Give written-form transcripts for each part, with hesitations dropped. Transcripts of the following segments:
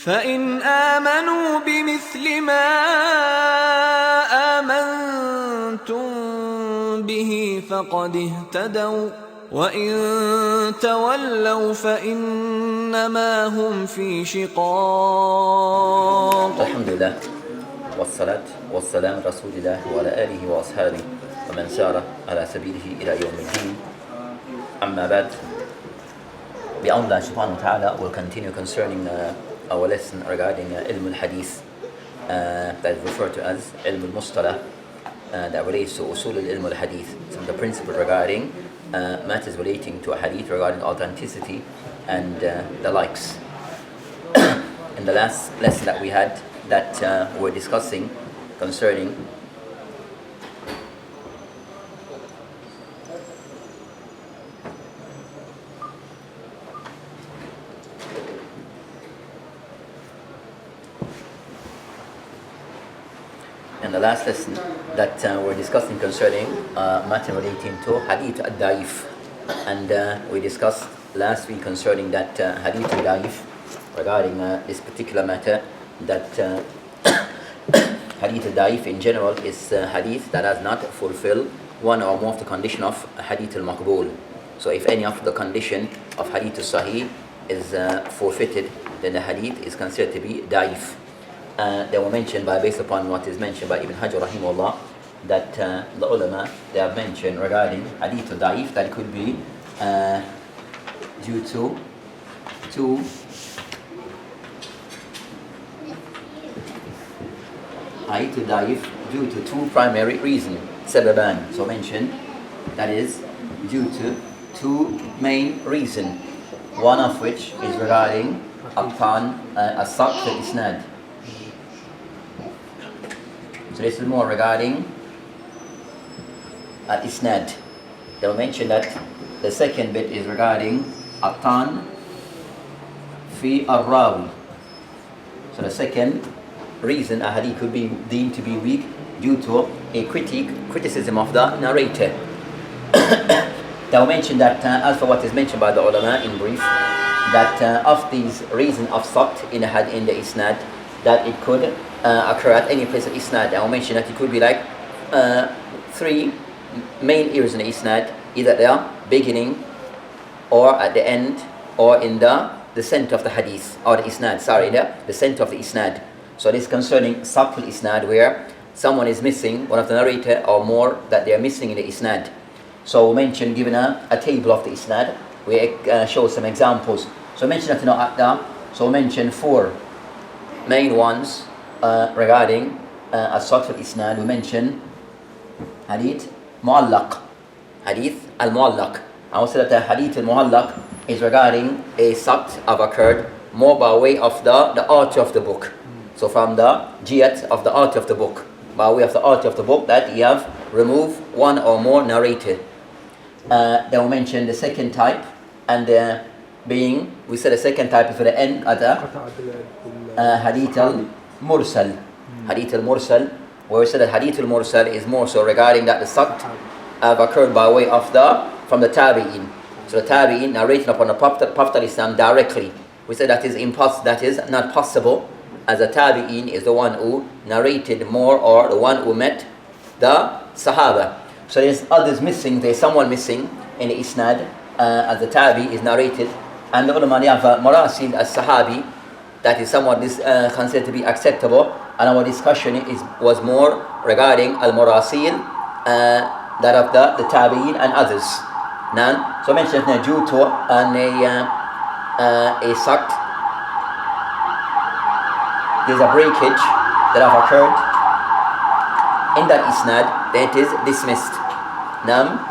فإن آمنوا بمثل ما آمنتم به فقد اهتدوا وإن تولوا فإنما هم في شقاق. الحمد لله والصلاة والسلام رسول الله وعلى آله وأصحابه ومن سار على سبيله إلى يوم الدين. أما بعد, Allah subhanahu wa ta'ala will continue concerning our lesson regarding Ilm Al Hadeeth, that is referred to as Ilm Al Mustalah, that relates to Usul Al Ilm Al Hadeeth, some of the principles regarding matters relating to a hadith, regarding authenticity and the likes. In the last lesson that we had, that we're discussing concerning matter relating to Hadith Al-Daif, and we discussed last week concerning that Hadith Al-Daif, regarding this particular matter, that Hadith Al-Daif in general is Hadith that has not fulfilled one or more of the condition of Hadith Al-Maqbul. So if any of the condition of Hadith Al-Sahih is forfeited, then the Hadith is considered to be Daif. They were mentioned based upon what is mentioned by Ibn Hajar rahimahullah, that the ulama, they have mentioned regarding Hadith Al-Daif that it could be due to two Hadith Al-Daif due to two primary reasons, sababan. So mentioned that is due to two main reasons, one of which is regarding upon as-saqt al-isnad. So this is more regarding al-isnad. They will mention that the second bit is regarding at-tan fi ar-rawi. So the second reason a hadith could be deemed to be weak due to a criticism of the narrator. They will mention that as for what is mentioned by the ulama in brief, that of these reasons of saqt in the isnad, that it could occur at any place of isnad. I will mention that it could be like three main areas in the isnad, either at the beginning or at the end or in the center of the hadith, or the isnad, the center of the isnad. So this is concerning saqt al-isnad, where someone is missing, one of the narrator or more that they are missing in the isnad. So we mentioned, given a table of the isnad, we show some examples. So mention that so mention four main ones regarding as-saqt al-isnad. We mentioned hadith mu'allaq, hadith al-mu'allaq. I will say that the hadith al-mu'allaq is regarding a saqt have occurred more by way of the author of the book. So from the jiyat of the author of the book, by way of the author of the book, that he have removed one or more narrated. Then we mentioned the second type, and we said the second type is for the end at the hadith al-mursal. Hadith al-mursal, where we said that hadith al-mursal is more so regarding that the saqt have occurred by way of from the tabi'in. So the tabi'in narrating upon the Prophet al-Islam directly. We said that is not possible, as the tabi'in is the one who narrated more, or the one who met the sahaba. So there's others missing, there's someone missing in the isnad, as the tabi is narrated, and the ulama have marasil as-sahabi, that is somewhat considered to be acceptable, and our discussion was more regarding al-marasil, that of the tabi'in and others. Now, so I mentioned that due to a saqt, there's a breakage that have occurred in that isnad, that is dismissed. Now,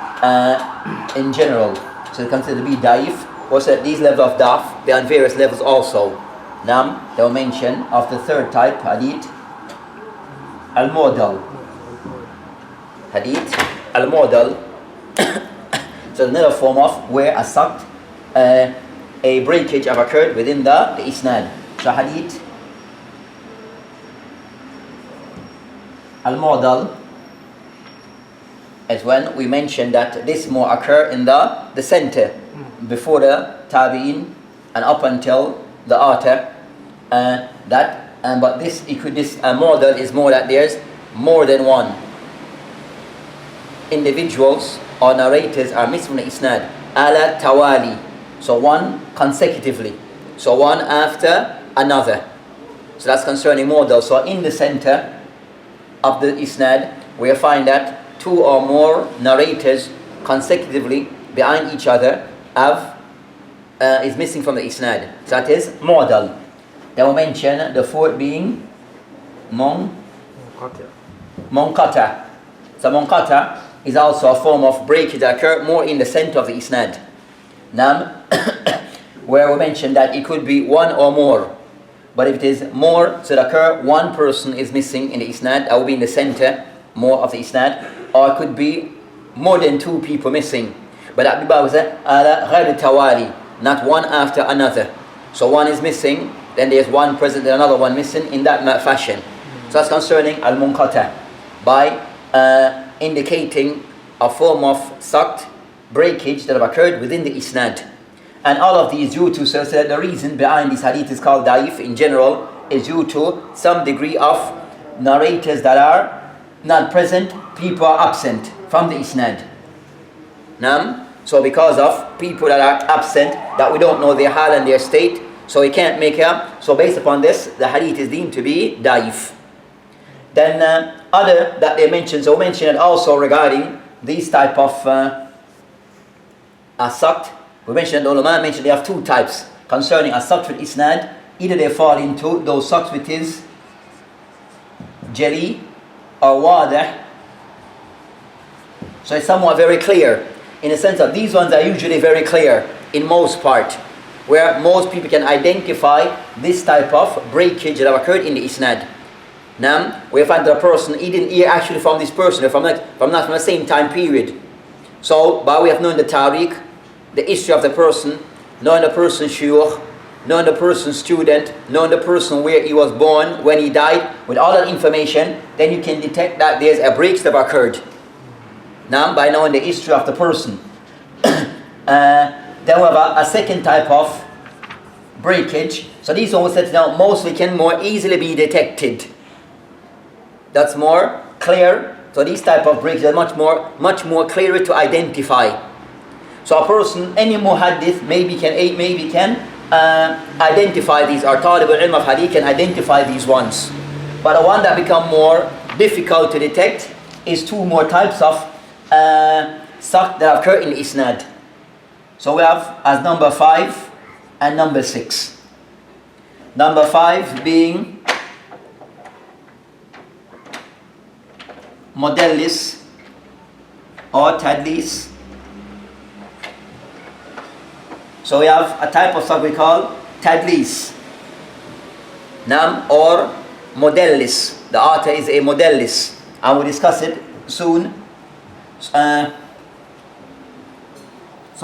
in general, so it's considered to be daif. Also, these levels of daf, they are on various levels also. Now, they will mention of the third type, hadith al-mu'dal. Hadith al-mu'dal. So another form of where a saqt, a breakage have occurred within the isnad. So hadith al-mu'dal is when we mentioned that this more occur in the center, before the tabi'in and up until the author, but this model is more that there's more than one individuals or narrators are missing from the isnad ala tawali, so one consecutively, so one after another. So that's concerning model. So in the center of the isnad we find that two or more narrators consecutively behind each other is missing from the isnad. So that is model. Then we mention the fourth being munqata. So munqata is also a form of breakage that occur more in the center of the isnad. Now, where we mentioned that it could be one or more, but if it is more, so it occur one person is missing in the isnad, that will be in the center more of the isnad, or it could be more than two people missing, but that was ala ghayr tawali, not one after another. So one is missing, then there's one present and another one missing in that fashion. So that's concerning al-munqata, by indicating a form of saqt, breakage that have occurred within the isnad. And all of these due to, so the reason behind this hadith is called da'if in general is due to some degree of narrators that are not present, people are absent from the isnad. So because of people that are absent, that we don't know their hal and their state, so we can't make up. So based upon this, the hadith is deemed to be da'if. Then other that they mentioned, so we mentioned it also regarding these type of as-saqt. We mentioned, the ulama mentioned they have two types concerning as-saqt fil isnad. Either they fall into those saqt which is jali or wadih. So it's somewhat very clear, in the sense of these ones are usually very clear in most part, where most people can identify this type of breakage that have occurred in the isnad. Now, we find that a person, he didn't hear actually from this person, from not from the same time period. So, by way of knowing the tariq, the history of the person, knowing the person's shuyukh, knowing the person's student, knowing the person where he was born, when he died, with all that information, then you can detect that there's a break that occurred. Now, by knowing the history of the person. Then we have a second type of breakage. So these ones that now mostly can more easily be detected. That's more clear. So these type of breaks are much more clearer to identify. So a person, any muhaddith maybe can identify these, or talib al-ilm of hadith can identify these ones. But the one that become more difficult to detect is two more types of saqt that occur in isnad. So we have as number 5 and number 6. Number 5 being modellis or tadlis. So we have a type of saqt we call tadlis, or modellis. The author is a modellis, and we'll discuss it soon. So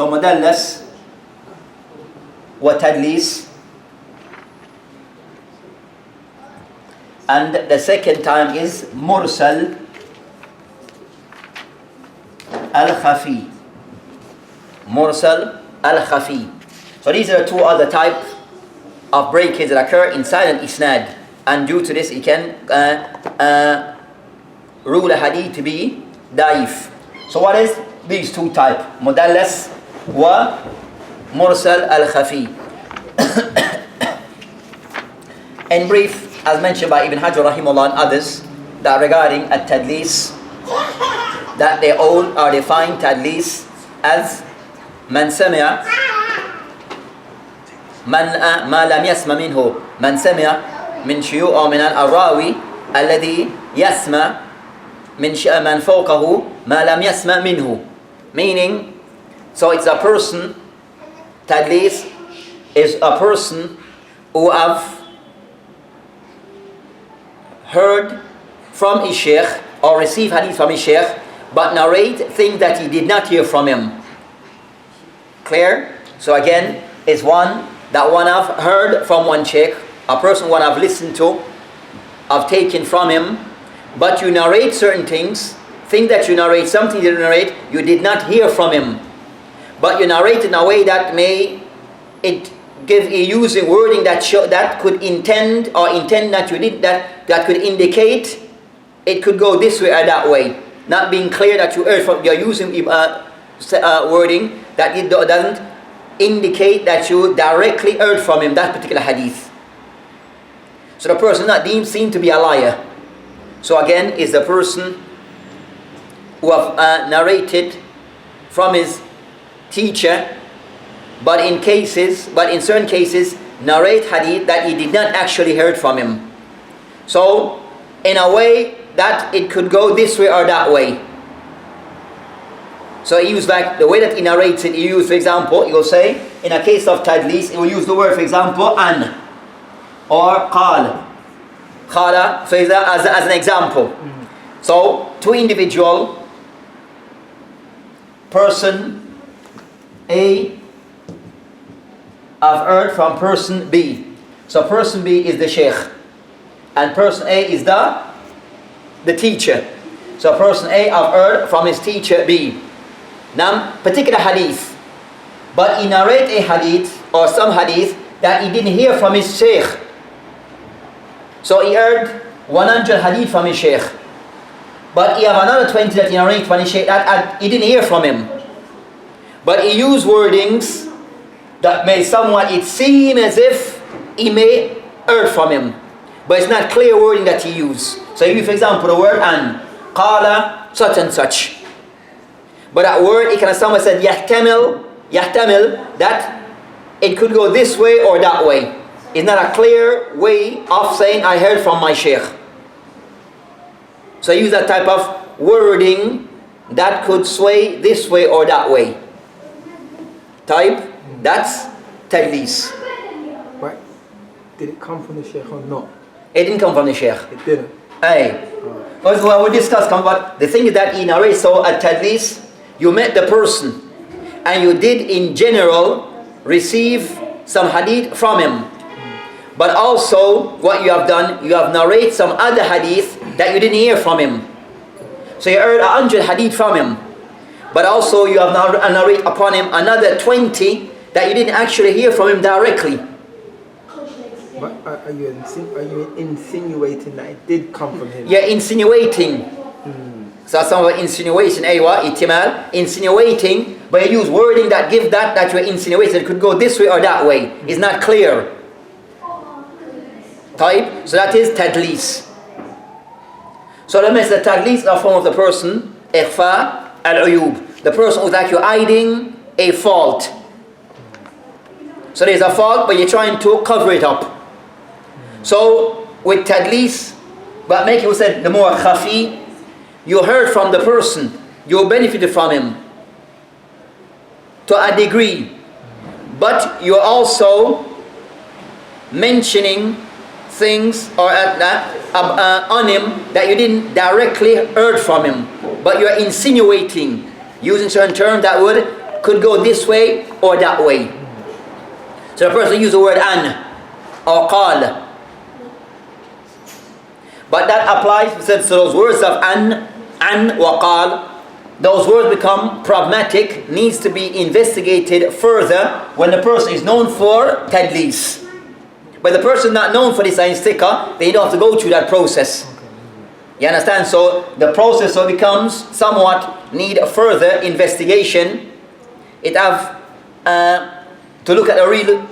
modellis wa tadlis. And the second time is mursal al-khafi. Mursal al-khafi. So these are two other types of breakage that occur inside an isnad, and due to this it can rule a hadith to be da'if. So what is these two types? Mudallas wa mursal al-khafi. In brief, as mentioned by Ibn Hajar rahimahullah and others, that regarding at-tadlis, that they all are defined tadlis as man sami'a ما لم يسمع منه من سمع من شيوخ أو من الراوي الذي يسمع من فوقه ما لم يسمع منه. Meaning, so it's a person, tadlis is a person who have heard from his sheikh or received hadith from his sheikh, but narrate things that he did not hear from him. Clear? So again, is one that one have heard from one sheikh, a person one have listened to, have taken from him, but you narrate certain things that you narrate, something you narrate, you did not hear from him, but you narrate in a way that may it using wording that could intend that you did that could indicate it could go this way or that way, not being clear that you're using wording that it doesn't indicate that you directly heard from him that particular hadith. So the person not deemed seen to be a liar. So again, is the person who have narrated from his teacher, but in certain cases narrate hadith that he did not actually heard from him. So in a way that it could go this way or that way. So he used like the way that he narrates it. He used, for example, he will say in a case of tadlis, he will use the word, for example, an or qal. Qala, so as an example. So two individual, person A have heard from person B. So person B is the sheikh, and person A is the teacher. So person A have heard from his teacher B. Now, particular hadith, but he narrate a hadith or some hadith that he didn't hear from his sheikh. So he heard 100 hadith from his sheikh, but he have another 20 that he narrate from his sheikh that he didn't hear from him. But he used wordings that may somewhat it seem as if he may heard from him, but it's not clear wording that he used. So if, for example, the word an, qala, such and such. But that word, it can somewhat said yahtamil, that it could go this way or that way. It's not a clear way of saying I heard from my sheikh. So use that type of wording that could sway this way or that way. That's tadlis. Right. Did it come from the sheikh or not? It didn't come from the sheikh. It didn't. Aye. Well, we discussed, but the thing is that in a race, so at tadlis, you met the person and you did in general receive some hadith from him. But also what you have done, you have narrated some other hadith that you didn't hear from him. So you heard 100 hadith from him, but also you have narrated upon him another 20 that you didn't actually hear from him directly. But are you insinuating that it did come from him? Yeah, insinuating. So that's some of insinuation, insinuating, but you use wording that give that you're insinuating. It could go this way or that way. It's not clear. So that is tadlis. So that means the tadlis are form of the person, ikhfa al-uyub. The person who's actually hiding a fault. So there's a fault, but you're trying to cover it up. So with tadlis, but make it said the more khafi, you heard from the person, you benefited from him to a degree, but you're also mentioning things or on him that you didn't directly heard from him, but you're insinuating using certain terms that could go this way or that way. So the person used the word an or qal, but that applies to those words of an wa qal. Those words become problematic, needs to be investigated further when the person is known for tadlis. But the person not known for this sticker, they don't have to go through that process. You understand? So the process becomes somewhat need further investigation. It have to look at the real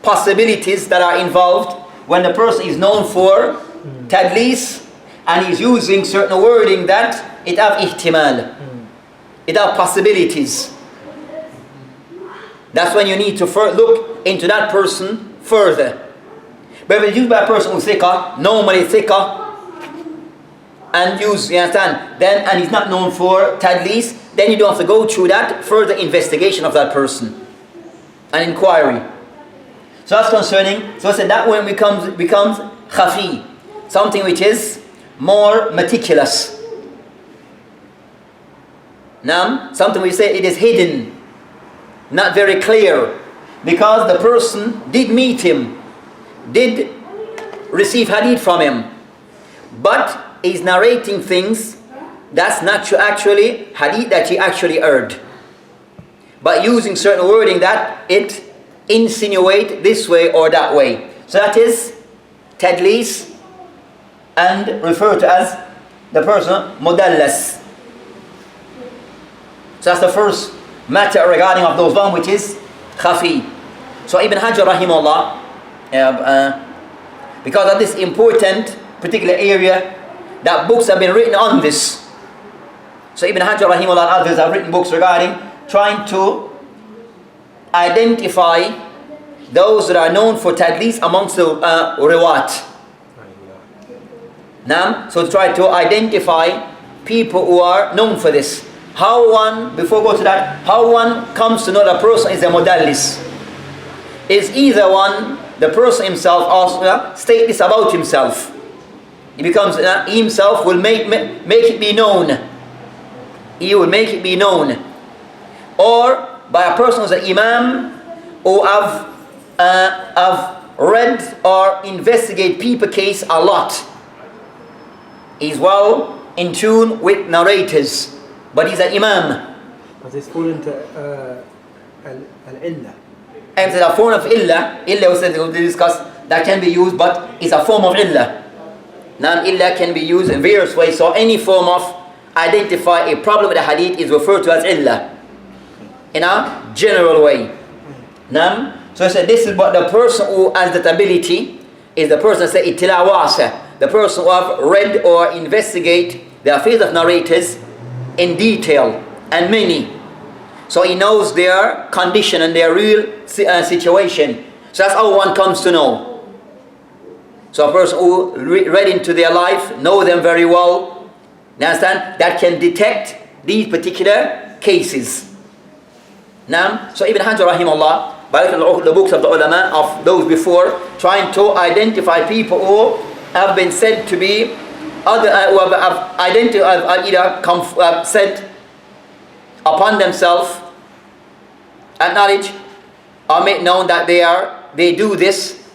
possibilities that are involved when the person is known for tadlis and is using certain wording that it have ihtimal, it have possibilities. That's when you need to look into that person further. But if it's used by a person who's thicker, normally thicker, and use, you understand, then, and he's not known for tadlis, then you don't have to go through that further investigation of that person, an inquiry. So that's concerning. So I said that when becomes khafi, something which is more meticulous. Now, something we say it is hidden, not very clear, because the person did meet him, did receive hadith from him, but is narrating things that's not actually hadith that he actually heard, but using certain wording that it insinuate this way or that way. So that is tadlis, and referred to as the person mudallas. So that's the first matter regarding of those one, which is khafi. So Ibn Hajar rahimahullah, because of this important particular area, that books have been written on this. So Ibn Hajar rahimahullah and others have written books regarding trying to identify those that are known for tadlis amongst the riwat. So to try to identify people who are known for this. How one, before we go to that, how one comes to know that a person is a mudallis is either one, the person himself also state this about himself. He becomes, he himself will make it be known. He will make it be known. Or by a person who's an imam who have read or investigate people case a lot. He's well in tune with narrators, but he's an imam. But it's fall into al-illah. And it's a form of illah. Illah we discussed that can be used, but it's a form of illah. Non-illah can be used in various ways. So any form of identify a problem with the hadith is referred to as illah in a general way. So I said this is what the person who has that ability is the person that say ittila wasa, the person who have read or investigate the affairs of narrators in detail and many. So he knows their condition and their real situation. So that's how one comes to know. So a person who read into their life, know them very well, you understand, that can detect these particular cases. Now, so Ibn Hajar rahimahullah, by the books of the ulama of those before, trying to identify people who have been said to be who have identified, either said upon themselves, acknowledge or make known that they do this,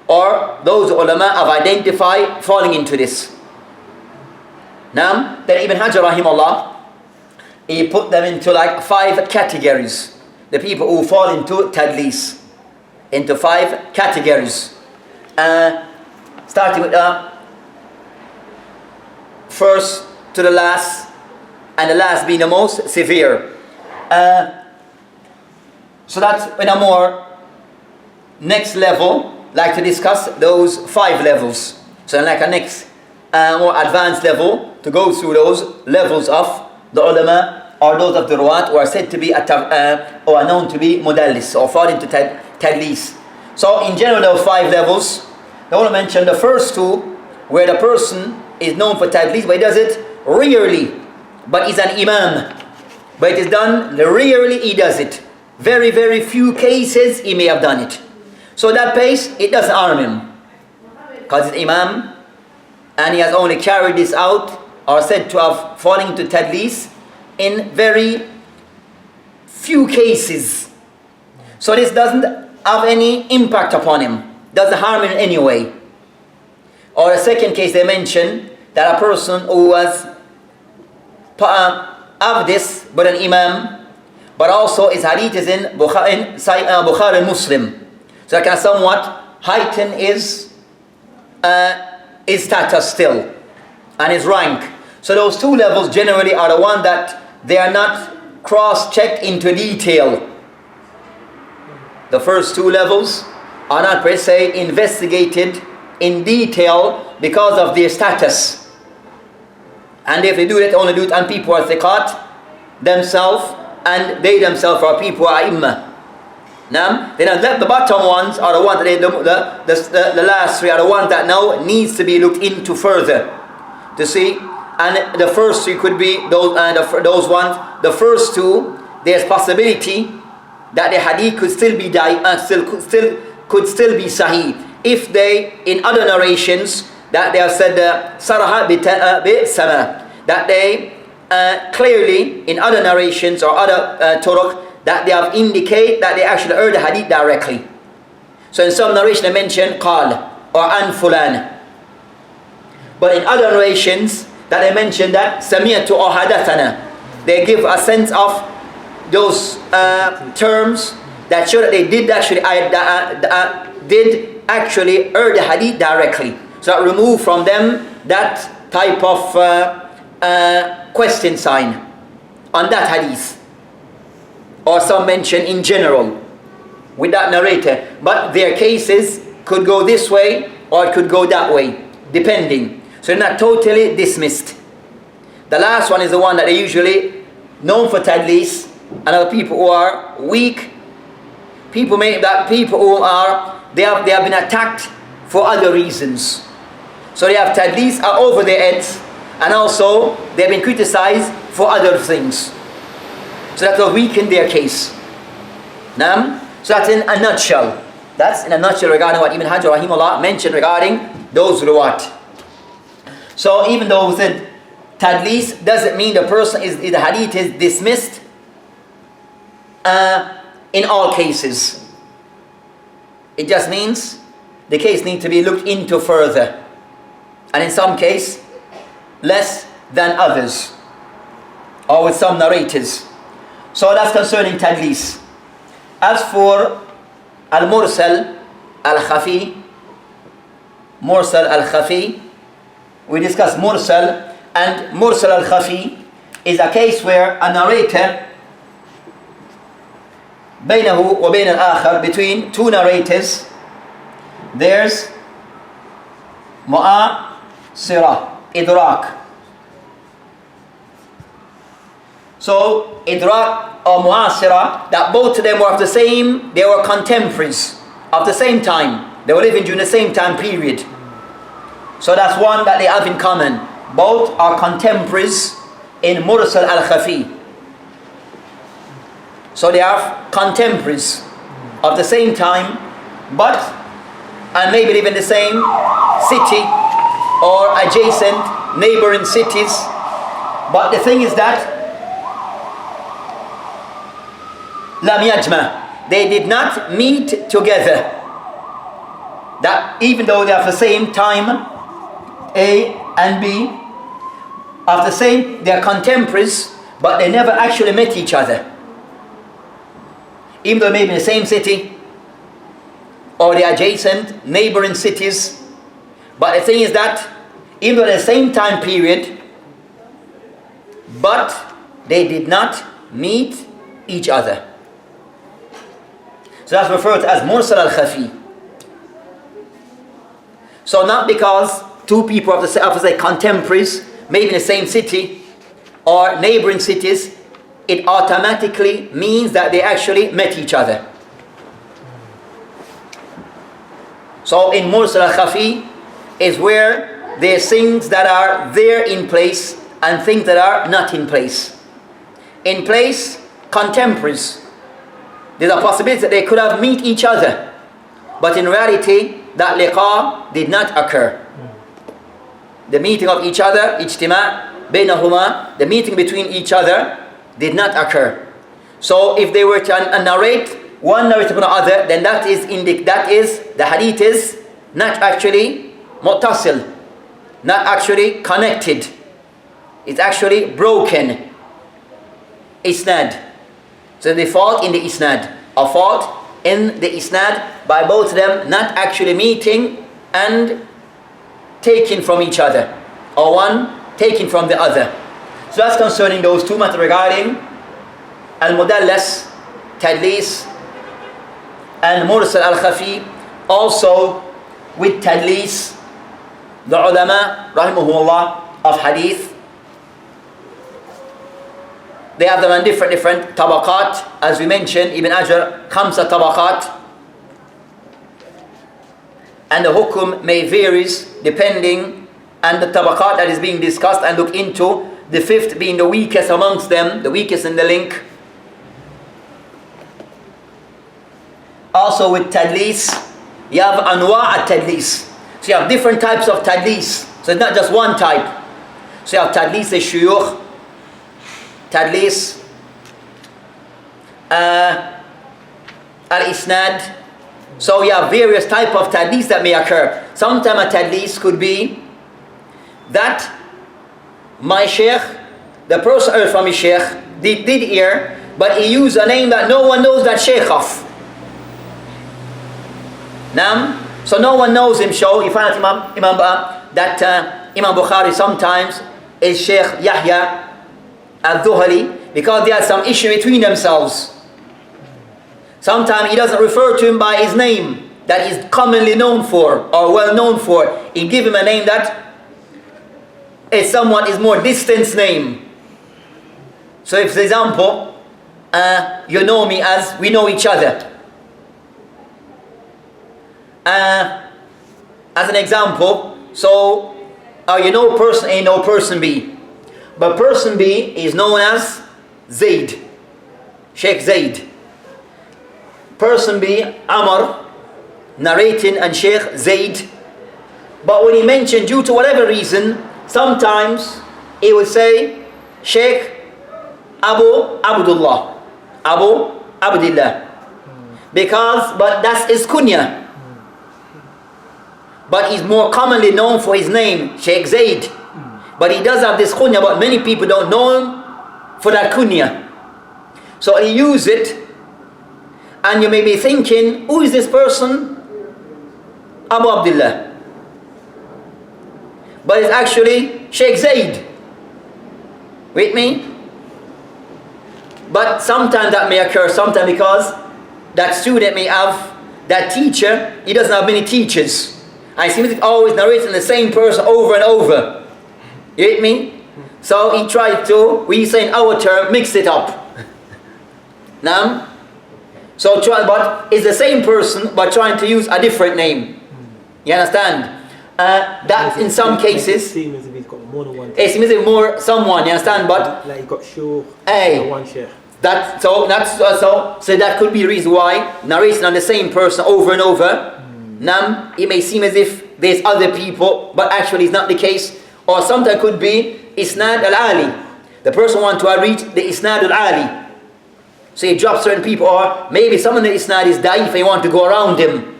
or those ulama have identified falling into this. Now, then Ibn Hajar rahimahullah, he put them into like 5 categories. The people who fall into tadlis, into 5 categories. Starting with first to the last, and the last being the most severe. So that's in a more next level, like to discuss those 5 levels. So like a next more advanced level to go through those levels of the ulama or those of the ruwat who are said to be or are known to be mudallis or fall into tadlis. So in general there are 5 levels. I want to mention the first 2 where the person is known for tadlis, but he does it rarely. But he's an imam. But it is done rarely, he does it. Very, very few cases he may have done it. So that pace, it doesn't harm him. Because he's imam and he has only carried this out or said to have fallen into tadlis in very few cases. So this doesn't have any impact upon him. Doesn't harm him in any way. Or a second case they mention that a person who was of this but an imam, but also his hadith is in Bukhari and Muslim. So that can somewhat heighten his status still and his rank. So those 2 levels generally are the one that they are not cross-checked into detail. The first 2 levels are not per se investigated in detail because of their status. And if they do it, only do it on people who are thiqat themselves, and they themselves are people who are imma. Now, then the bottom ones are the ones that the last 3 are the ones that now needs to be looked into further to see. And the first 3 could be those ones. The first 2, there's possibility that the hadith could still be could still be sahih if they, in other narrations, that they have said sarah bi sama, that they clearly in other narrations or other turuq that they have indicate that they actually heard the hadith directly. So in some narration they mention qal or an fulan, but in other narrations that they mention that sami'tu or hadathana, they give a sense of those terms that show that they did actually heard the hadith directly. So that remove from them that type of question sign on that hadith, or some mention in general with that narrator. But their cases could go this way or it could go that way, depending. So they're not totally dismissed. The last one is the one that they usually known for tadlis, and other people who are weak. People who are they have been attacked for other reasons. So they have tadlis are over their heads, and also they've been criticized for other things. So that will weaken their case. Now, so that's in a nutshell. That's in a nutshell regarding what Ibn Hajar rahimahullah mentioned regarding those ruwat. So even though we said tadlis doesn't mean the person the hadith is dismissed in all cases. It just means the case needs to be looked into further, and in some case less than others, or with some narrators. So that's concerning tadlis. As for al-mursal al-khafi, we discussed mursal, and mursal al-khafi is a case where a narrator بينه وبين الآخر, between two narrators there's mu'asira, idrak. So idrak or mu'asira, that both of them were of the same, they were contemporaries of the same time, they were living during the same time period. So that's one that they have in common. Both are contemporaries in mursal al-khafi. So they are contemporaries of the same time, and maybe live in the same city or adjacent neighboring cities. But the thing is that lam yajma, they did not meet together. That even though they are of the same time, A and B, of the same, they are contemporaries, but they never actually met each other. Even though maybe in the same city or the adjacent neighboring cities, but the thing is that even though in the same time period, but they did not meet each other. So that's referred to as mursal al-khafi. So not because two people of the contemporaries, maybe in the same city or neighboring cities, it automatically means that they actually met each other. So in mursal al-khafi is where there's things that are there in place and things that are not in place. In place, contemporaries. There's a possibility that they could have met each other, but in reality, that liqa did not occur. The meeting of each other, ijtima' bainahuma, the meeting between each other did not occur. So if they were to narrate one narrative upon the other, then that is the hadith is not actually muttasil, not actually connected. It's actually broken. Isnad. So they fought in the isnad, or fought in the isnad by both of them not actually meeting and taking from each other, or one taking from the other. So that's concerning those two matters regarding al-mudallas, tadlis, and mursal al-khafi. Also with tadlis, the ulama rahimahumullah of hadith, they have them on different tabaqat. As we mentioned, Ibn Hajar, khamsa tabaqat, and the hukum may varies depending on the tabaqat that is being discussed and looked into, the fifth being the weakest amongst them, the weakest in the link. Also with tadlis, you have anwa' at-tadlis. So you have different types of tadlis. So it's not just one type. So you have tadlis al-shuyukh, tadlis al-isnad. So you have various types of tadlis that may occur. Sometimes a tadlis could be that my sheikh, the person heard from his sheikh, did hear, but he used a name that no one knows that sheikh of. Now, so no one knows him. So you find out Imam Bukhari sometimes is Sheikh Yahya al-Dhuhali because they had some issue between themselves. Sometimes he doesn't refer to him by his name that he's commonly known for or well known for. He give him a name that is somewhat his more distant name. So if, for example, you know me as we know each other. As an example, so you know person A, know person B. But person B is known as Zaid, Sheikh Zaid. Person B, Amr, narrating and Sheikh Zaid. But when he mentioned due to whatever reason, sometimes he would say Sheikh Abu Abdullah, Abu Abdullah. But that's his kunya. But he's more commonly known for his name, Sheikh Zaid. But he does have this kunya, but many people don't know him for that kunya. So he used it, and you may be thinking, who is this person? Abu Abdullah. But it's actually Sheikh Zaid. With me? But sometimes that may occur, sometimes because that student may have, that teacher, he doesn't have many teachers. I seem to always narrating the same person over and over. You get me? So he tried to, we say in our term, mix it up. Now, so but it's the same person but trying to use a different name. You understand? That in some cases, it seems as if he's got more than one. It seems as if more someone. You understand? But like he got sure one share. So that could be the reason why narration on the same person over and over. Now it may seem as if there's other people, but actually it's not the case. Or sometimes could be Isnad al-Ali. The person wants to read the Isnad al-Ali. So he drops certain people, or maybe someone in the Isnad is da'if and you want to go around him.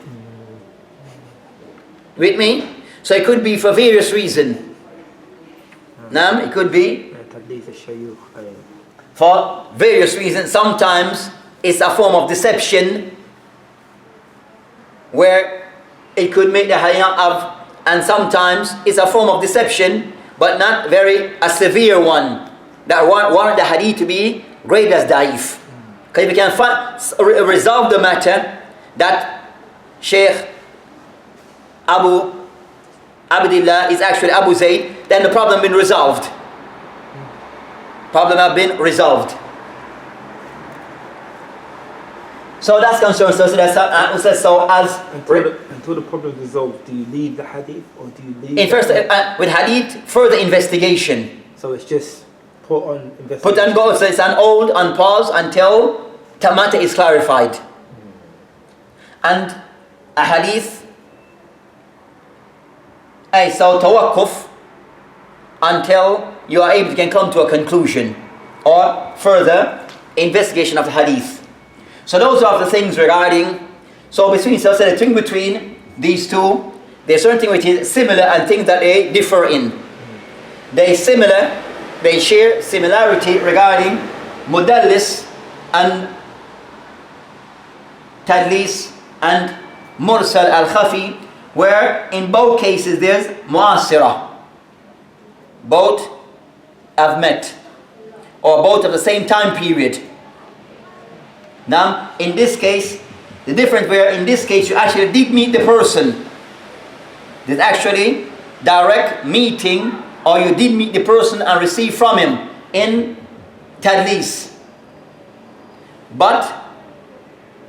With me? So it could be for various reasons. Now it could be for various reasons. Sometimes it's a form of deception where it could make the hayat of, and sometimes it's a form of deception but not a severe one that warrant the hadith to be graded as da'if. Because if we can resolve the matter that Sheikh Abu Abdullah is actually Abu Zayd, then the problem been resolved. Problem have been resolved. So that's concerned. Until the problem is resolved, do you leave the hadith or do you leave? With hadith, further investigation. So it's just put on investigation. Put on go. So it's on pause until the matter is clarified. And a hadith. So tawakkuf until you are able to come to a conclusion or further investigation of the hadith. So those are the things regarding. So the thing between these two, there's certain things which is similar and things that they differ in. They share similarity regarding mudallis and tadlis and mursal al-khafi, where in both cases there's mu'asira. Both have met, or both of the same time period. Now, in this case, the difference where in this case you actually did meet the person. There's actually direct meeting, or you did meet the person and receive from him in tadlis. But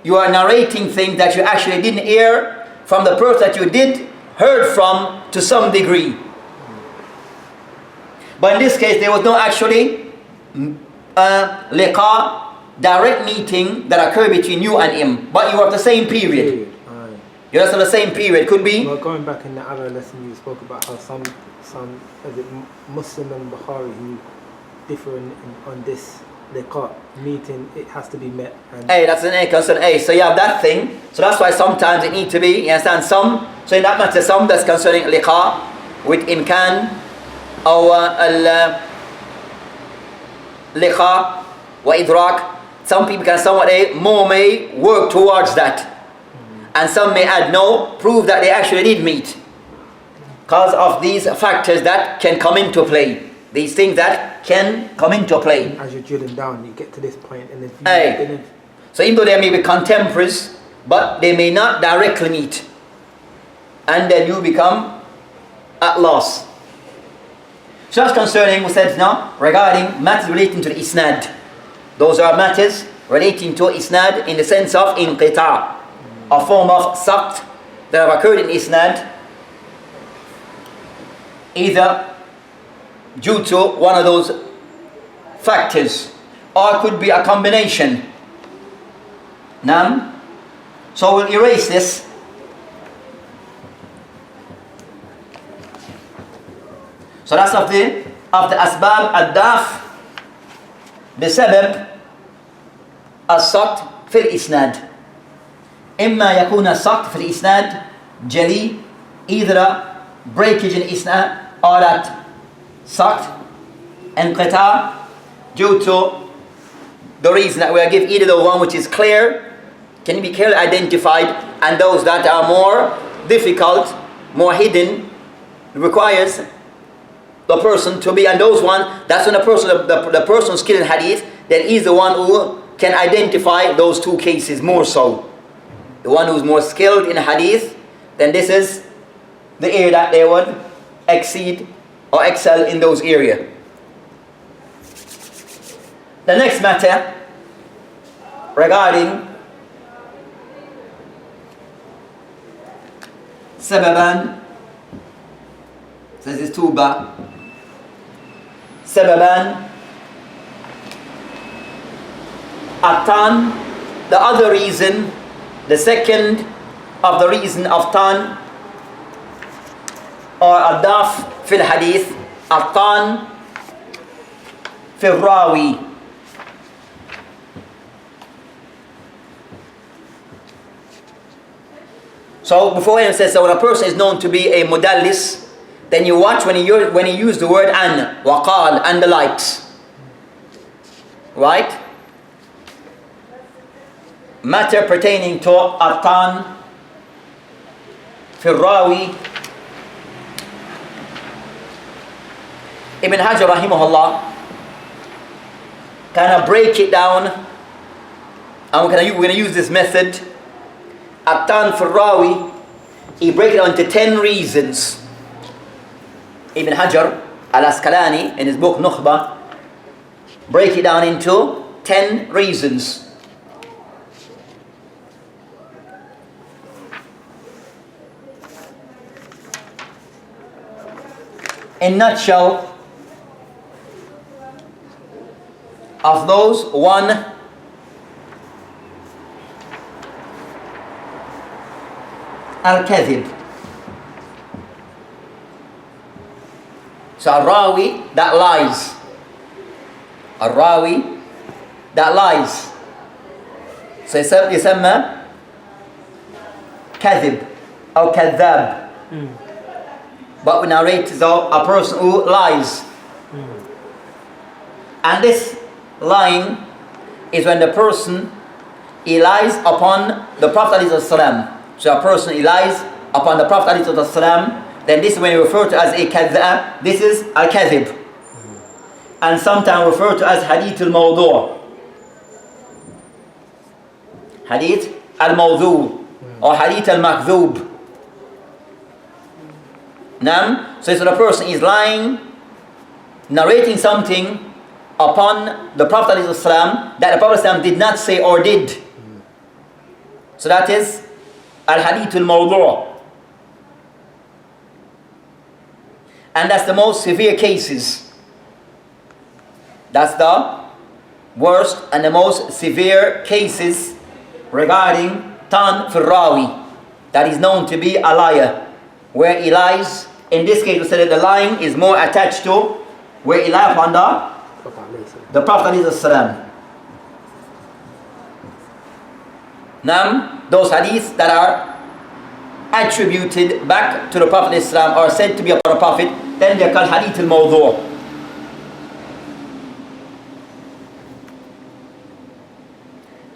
you are narrating things that you actually didn't hear from the person that you did heard from to some degree. But in this case, there was no actually liqa, direct meeting that occurred between you and him. But you were of the same period. You're also the same period. Could be. Well, going back in the other lesson, you spoke about how some as it Muslim and Bukhari who differ on this liqa meeting. It has to be met. That's an concern. So you have that thing. So that's why sometimes it needs to be. You understand? So in that matter, some that's concerning liqa with imkan. أو اللقاء وإدراك. Some people can somewhat more may work towards that, And some may add, no, prove that they actually did meet. Because of these factors that can come into play. These things that can come into play. As you're drilling down, you get to this point and Aye. So even though they may be contemporaries, but they may not directly meet. And then you become at loss. So that's concerning, we said now, regarding matters relating to the isnad. Those are matters relating to isnad in the sense of inqita', a form of saqt that have occurred in isnad, either due to one of those factors, or it could be a combination. Now, so we'll erase this. So that's of the asbab ad-daf بسبب السقط في الإسناد. إما يكون السقط في الإسناد جلي, either a breakage in isnad or that saqt and qita' due to the reason that we are given, either the one which is clear, can be clearly identified, and those that are more difficult, more hidden, requires the person to be, and those one, that's when the person skilled in hadith, then he's the one who can identify those two cases more so. The one who's more skilled in hadith, then this is the area that they would exceed or excel in those areas. The next matter regarding sababan, says this tuba, sababan, atan, the other reason, the second of the reason of tan or adaf fil hadith, atan fil rawi. So before it says, so when a person is known to be a mudallis, then you watch when he use the word an, waqal, and the likes. Right? Matter pertaining to atan, fil rawi. Ibn Hajar rahimahullah kind of break it down, and we're going to use this method. Atan fil rawi, he break it down into 10 reasons. Ibn Hajar al-Asqalani in his book Nukhba break it down into 10 reasons. In nutshell, of those, one, al-kadhib. So al-rawi, that lies. Al-rawi, that lies. So يسمى kadhib or kadhab. But we narrate a person who lies. And this lying is when the person, he lies upon the Prophet ﷺ. So a person, he lies upon the Prophet ﷺ, then this is when you refer to as a kadhab. This is al-kadhib. And sometimes referred to as hadith al-mawdu'. Hadith al-mawdu' or hadith al-makdhub. Nam, so the person is lying, narrating something upon the Prophet ﷺ that the Prophet ﷺ did not say or did. So that is al-hadith al-mawdu'. And that's the most severe cases. That's the worst and the most severe cases regarding tan fil rawi, that is known to be a liar, where he lies. In this case, we said that the lying is more attached to where he lies upon the Prophet ﷺ. Now, those hadiths that are attributed back to the Prophet ﷺ or said to be upon the Prophet, then they are called hadith al-mawdu'.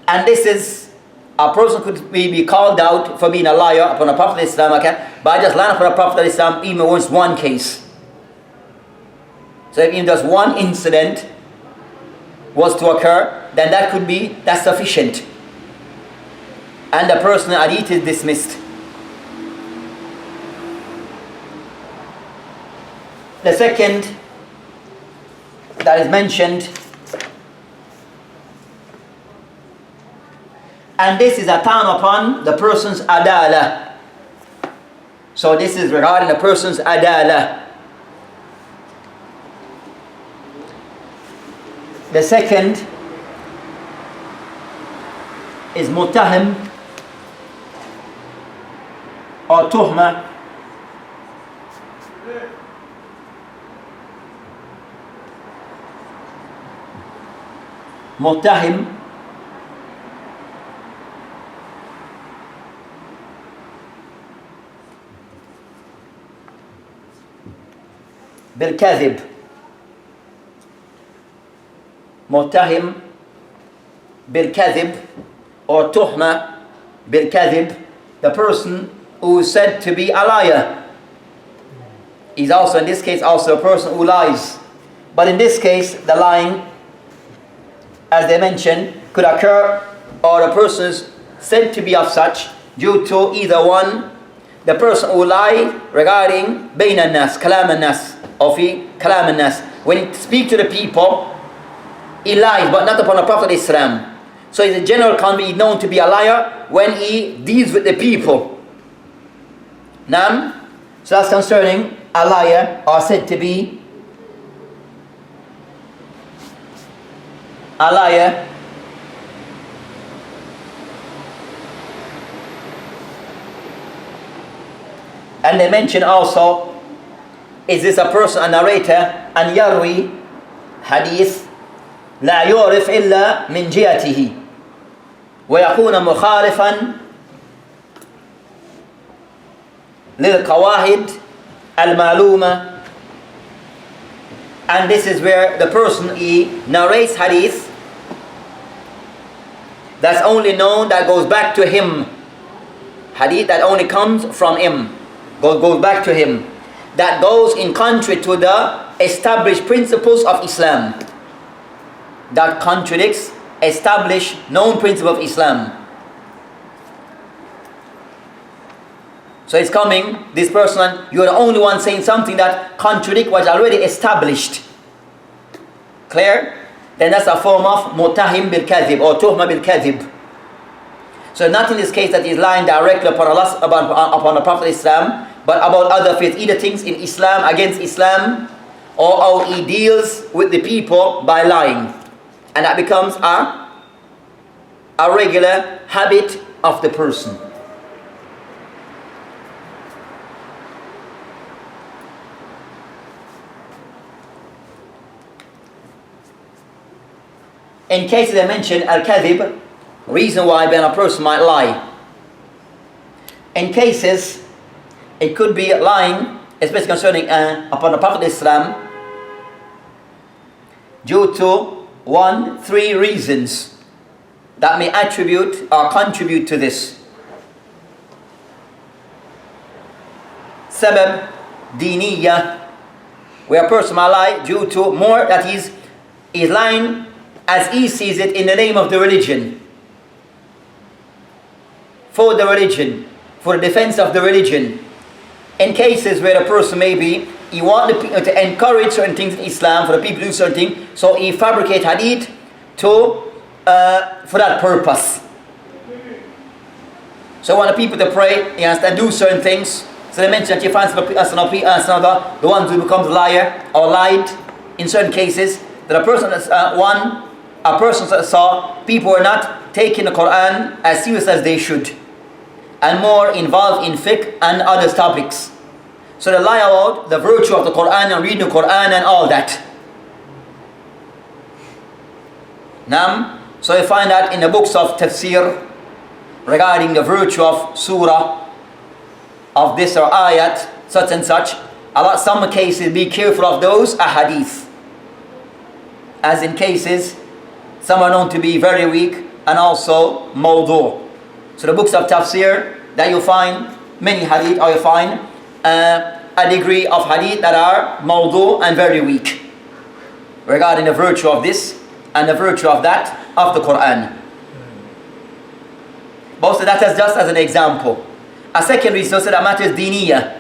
And this is a person could be called out for being a liar upon a Prophet of Islam, okay? But I just line upon a Prophet of Islam even once one case. So if even just one incident was to occur, then that's sufficient. And the person hadith is dismissed. The second that is mentioned, and this is a turn upon the person's adala. So this is regarding the person's adala. The second is muttahim or tuhma. Muttahim بالكذب. متهم بالكذب or tuhma بالكذب, the person who is said to be a liar. He's also in this case also a person who lies. But in this case the lying, as they mentioned, could occur or the person is said to be of such due to either one, the person who lied regarding bain al-nas, kalam al-nas, or fi kalam al-nas. When he speaks to the people, he lies, but not upon the Prophet Islam. So he's a general convict, he's known to be a liar when he deals with the people. Nam, so that's concerning a liar or said to be a liar. And they mention also, is this a person, a narrator, and yarwi hadith لا يعرف إلا من جهته ويكون مخالفا للقواعد المعلومة. And this is where the person he narrates hadith that's only known, that goes back to him, hadith that only comes from him, goes back to him, that goes in contrary to the established principles of Islam, that contradicts established known principle of Islam. So it's coming, this person, you're the only one saying something that contradicts what's already established. Clear? Then that's a form of mutahim bil kadhib or tuhma bil kadhib. So not in this case that he's lying directly upon Allah, upon the Prophet Islam, but about other faiths, either things in Islam against Islam, or how he deals with the people by lying. And that becomes a regular habit of the person. In cases I mentioned al-kadhib, reason why then a person might lie. In cases, it could be lying, especially concerning upon the Prophet Islam, due to 3 reasons that may attribute or contribute to this. Sabab diniya, where a person might lie due to more that he's lying as he sees it in the name of the religion, for the religion, for the defense of the religion. In cases where a person maybe he wants to encourage certain things in Islam, for the people to do certain things, so he fabricates hadith for that purpose. So when the people to pray, he has to do certain things. So they mention that you find some of the ones who becomes liar or lied in certain cases, that a person saw people were not taking the Quran as serious as they should, and more involved in fiqh and other topics. So they lie about the virtue of the Quran and reading the Quran and all that. So you find that in the books of tafsir regarding the virtue of surah, of this or ayat, such and such. Some cases, be careful of those ahadith, as in cases some are known to be very weak and also mawdu'. So the books of tafsir, that you find many hadith, or you find a degree of hadith that are mawdu and very weak regarding the virtue of this and the virtue of that of the Quran. But that is just as an example. A second reason that matters diniya,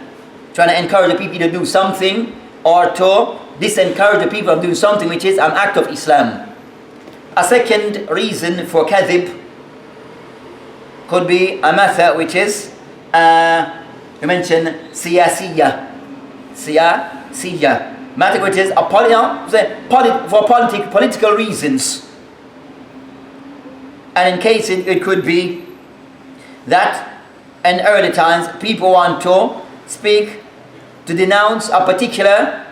trying to encourage the people to do something or to disencourage the people from doing something which is an act of Islam. A second reason for kadhib could be a method which is you mentioned siyasiyya, matter which is a political reasons, and in case it could be that in early times people want to speak to denounce a particular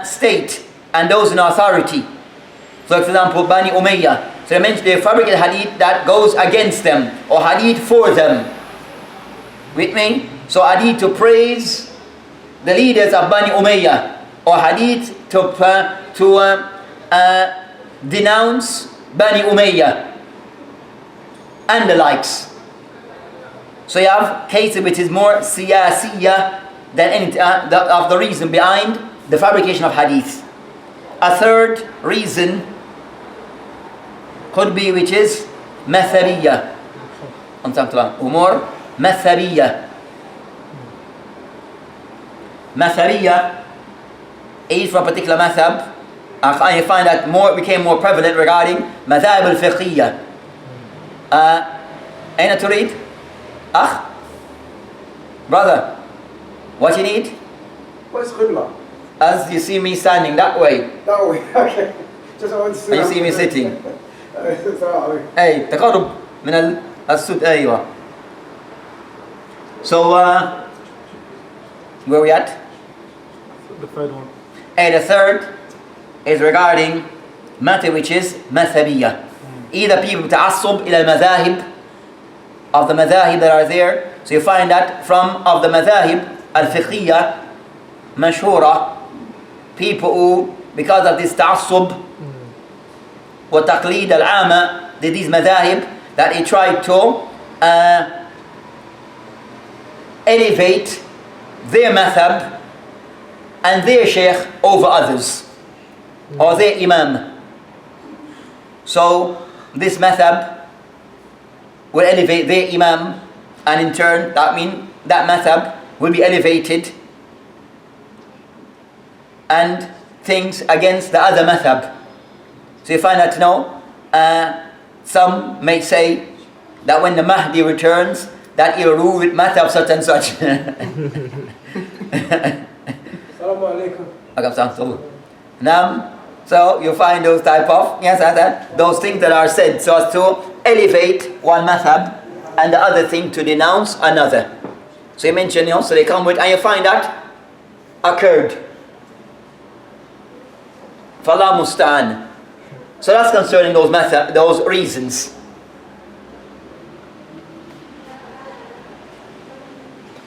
state and those in authority. So for example, Bani Umayyah, so they mentioned they fabricate hadith that goes against them or hadith for them. With me? So hadith to praise the leaders of Bani Umayyah, or hadith to denounce Bani Umayyah and the likes. So you have cases which is more siyasiyya than any of the reason behind the fabrication of hadith. A third reason could be which is mathabiyya. Umur mathabiyya. Mathabiyya is from a particular mathab. I find that became more prevalent regarding madhab al-fiqhiyya. Aina turid? Brother, what you need? What's Qibla? As you see me standing that way. That way, okay. Just I want to see. And you see me sitting. It's alright. Hey, تقرب من السود. أيوة. So where we at? The third one. And the third is regarding matter which is mathabiyya. Either people ta'assub ila al-madhahib, of the madhahib that are there. So you find that from of the madhahib al-fiqhiyya mashhura, people who because of this ta'assub wa taqleed al-ama, these madhahib that they try to elevate their madhab and their sheikh over others, or their imam. So this madhab will elevate their imam, and in turn that means that madhab will be elevated and things against the other madhab. So you find that some may say that when the Mahdi returns that he will rule with madhab such and such. So you find those type of those things that are said so as to elevate one madhab and the other thing to denounce another. So you mentioned, so they come with, and you find that occurred. Fala musta'an. So that's concerning those reasons.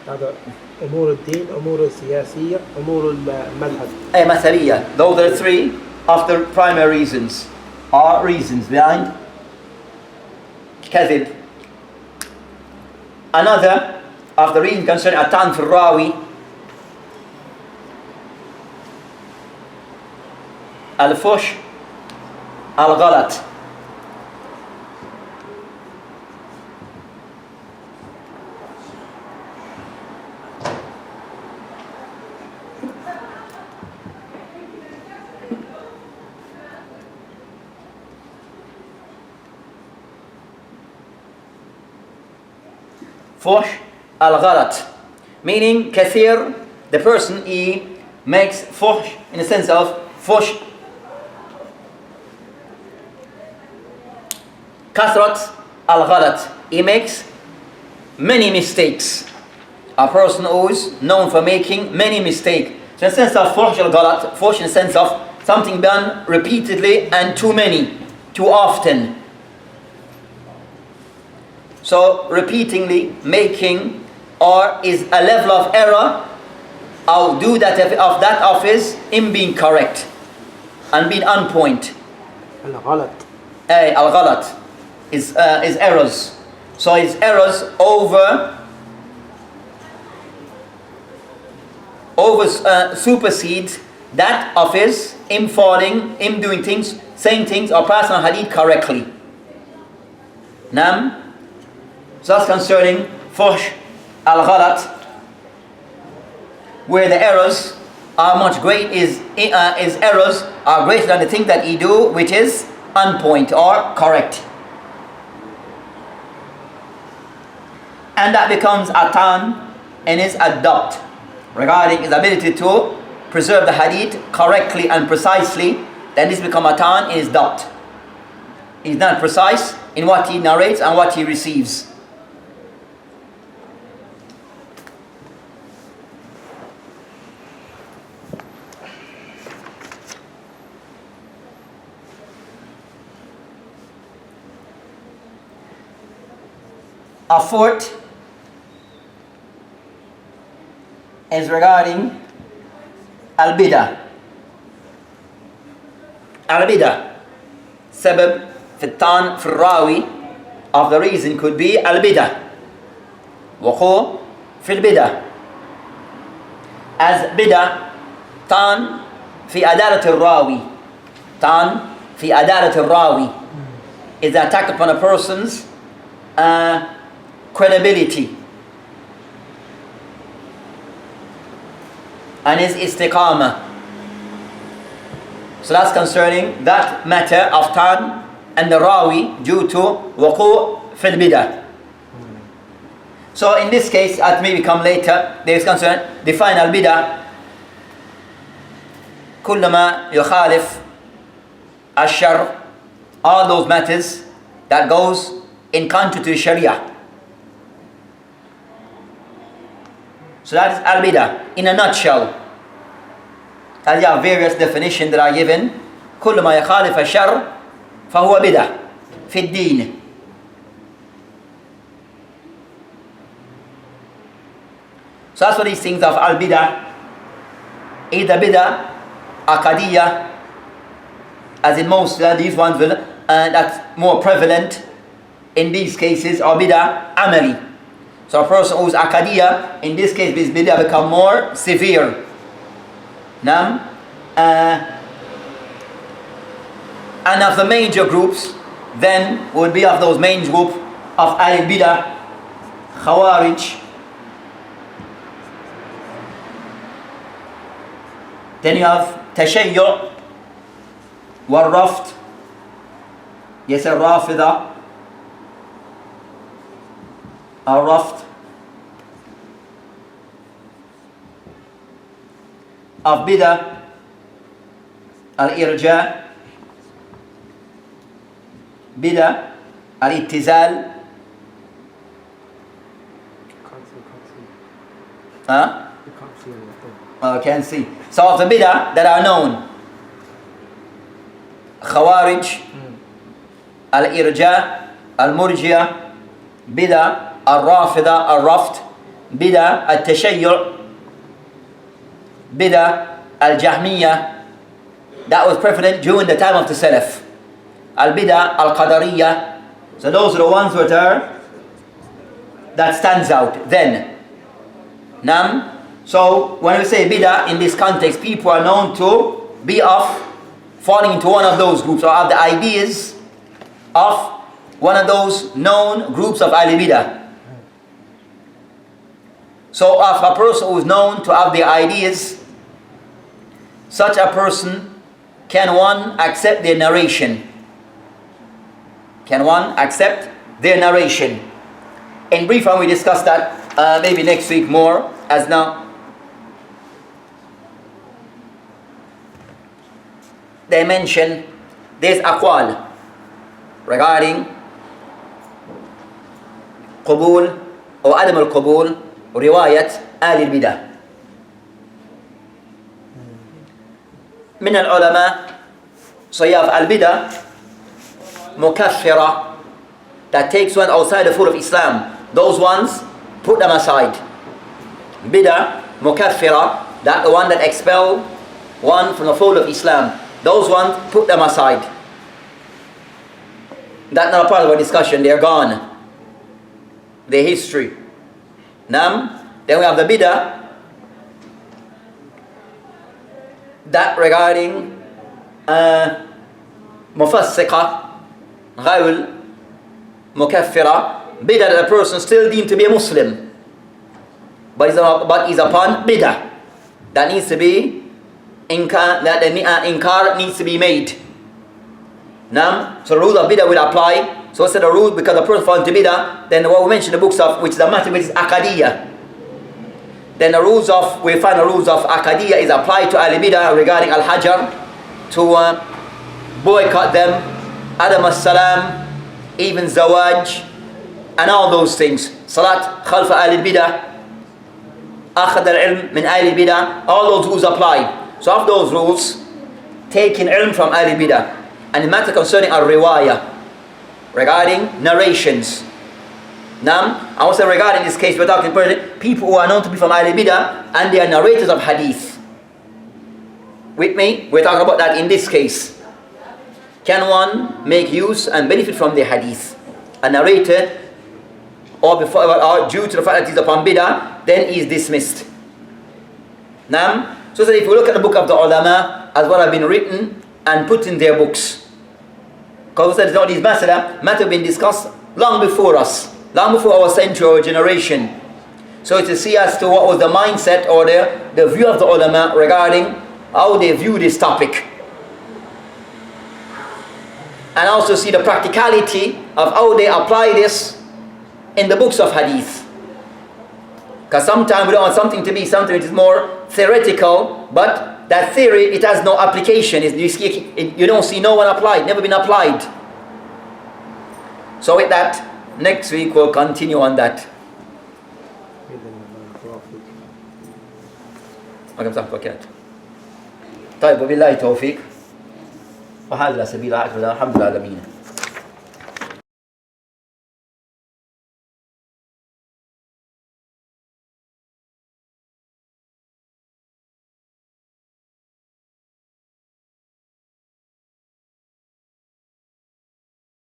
هذا أمور الدين، أمور السياسية، أمور المذهب. مثلية. Those are three of the primary reasons, are reasons behind kadhib. Another of the reasons concerning atan fi rawi, al-fush, al-ghalat. Fush al-ghalat, meaning kathir, the person he makes fush in the sense of fush. Kathrat al-ghalat, he makes many mistakes. A person who is known for making many mistakes. So in the sense of fush al-ghalat, fush in the sense of something done repeatedly and too many, too often. So repeatedly making, or is a level of error, I'll do that of that office in being correct and being on point. Al-ghalat. Al-ghalat is errors. So his errors supersedes that of him falling, him doing things, saying things, or passing on hadith correctly. Nam. So that's concerning Fuhsh Al-Ghalat, where the errors are much great, his errors are greater than the thing that he do, which is on point or correct. And that becomes atan and is adopt regarding his ability to preserve the hadith correctly and precisely. Then this becomes atan in his doubt. He's not precise in what he narrates and what he receives. A fourth is regarding al-bidah. Al-bidah. Sabab fitan firrawi of the reason could be al-bidah. Wuqu fil bidah. As bidah tan fi adalat al-rawi. Tan fi adalat al-rawi is the attack upon a person's credibility and his istiqamah. So that's concerning that matter of tan and the rawi due to wuqu fil bidah. So in this case, that may come later, there is concern, define al bidah kullama yukhalif al-shar, all those matters that goes in contrary to Sharia. So that is al-bidah in a nutshell. As there are various definitions that are given. كل ما يخالف الشر فهو بدعة في الدين. So that's what these things of al-bidah. Either bidah aqadiyya, as in most these ones will, that's more prevalent in these cases, or bidah amali. So a person who's aqadiyya, in this case his bidah become more severe. Nam, and of the major groups then would be of those main group of al-bidah, khawarij. Then you have tashayyu' wal raft, yes, al-rafida, al-raft of bidah, al-irja, bidah, al-ittizal. Huh? I can't see. So of the bidah that are known, khawarij, al-irja, al-murjia, bidah, al-rafida, al-raft, bidah, al-tashayyu', bidah, al-jahmiyya. That was prevalent during the time of the Salaf. Al-bidah, al-qadariyya. So those are the ones that stands out then. Nam. So when we say bidah in this context, people are known to be falling into one of those groups, or have the ideas of one of those known groups of al-bidah. So if a person who is known to have the ideas, such a person, can one accept their narration? Can one accept their narration? In brief, and we discuss that maybe next week more, as now they mention there's aqwal regarding qubul or adam al-qubul riwayat al-bidah. من العلماء, so you have al-bidah mukaffira, that takes one outside the fold of Islam. Those ones, put them aside. Bidah mukaffira, that the one that expel one from the fold of Islam. Those ones, put them aside. That's not a part of our discussion, they're gone. their history. Then we have the bid'ah that regarding mufassiqa, ghayl, mukaffira, bid'ah that a person still deemed to be a Muslim, but is upon bid'ah that needs to be that the inkar needs to be made. So the rule of bid'ah will apply. So instead of rule, because the person falls into bid'ah, then what we mentioned in the books of, which is a matter which is akadiyah. Then the rules of, we find the rules of akadiyah is applied to al-bid'ah regarding al-hajar, to boycott them, adam as-salam, even zawaj, and all those things. Salat khalfa al-bid'ah, akhad al-ilm min al-bid'ah, all those rules apply. So of those rules, taking ilm from al-bid'ah, and the matter concerning al-riwayah, regarding narrations. Now, I want to say regarding this case, we're talking about people who are known to be from Ahl Bidah and they are narrators of hadith. With me, we're talking about that in this case. Can one make use and benefit from the hadith? A narrator, or due to the fact that he's upon Bidah, then he is dismissed. Now, so that if we look at the book of the ulama, as what have been written and put in their books, because we said all these matter have been discussed long before us, long before our century or generation. So to see as to what was the mindset or the view of the ulama regarding how they view this topic. And also see the practicality of how they apply this in the books of hadith. Because sometimes we don't want something to be something which is more theoretical, but that theory, it has no application. You don't see no one applied, never been applied. So with that, next week we'll continue on that. طيب وبالله التوفيق وهذا سبيل العقل الحمد لله العالمين.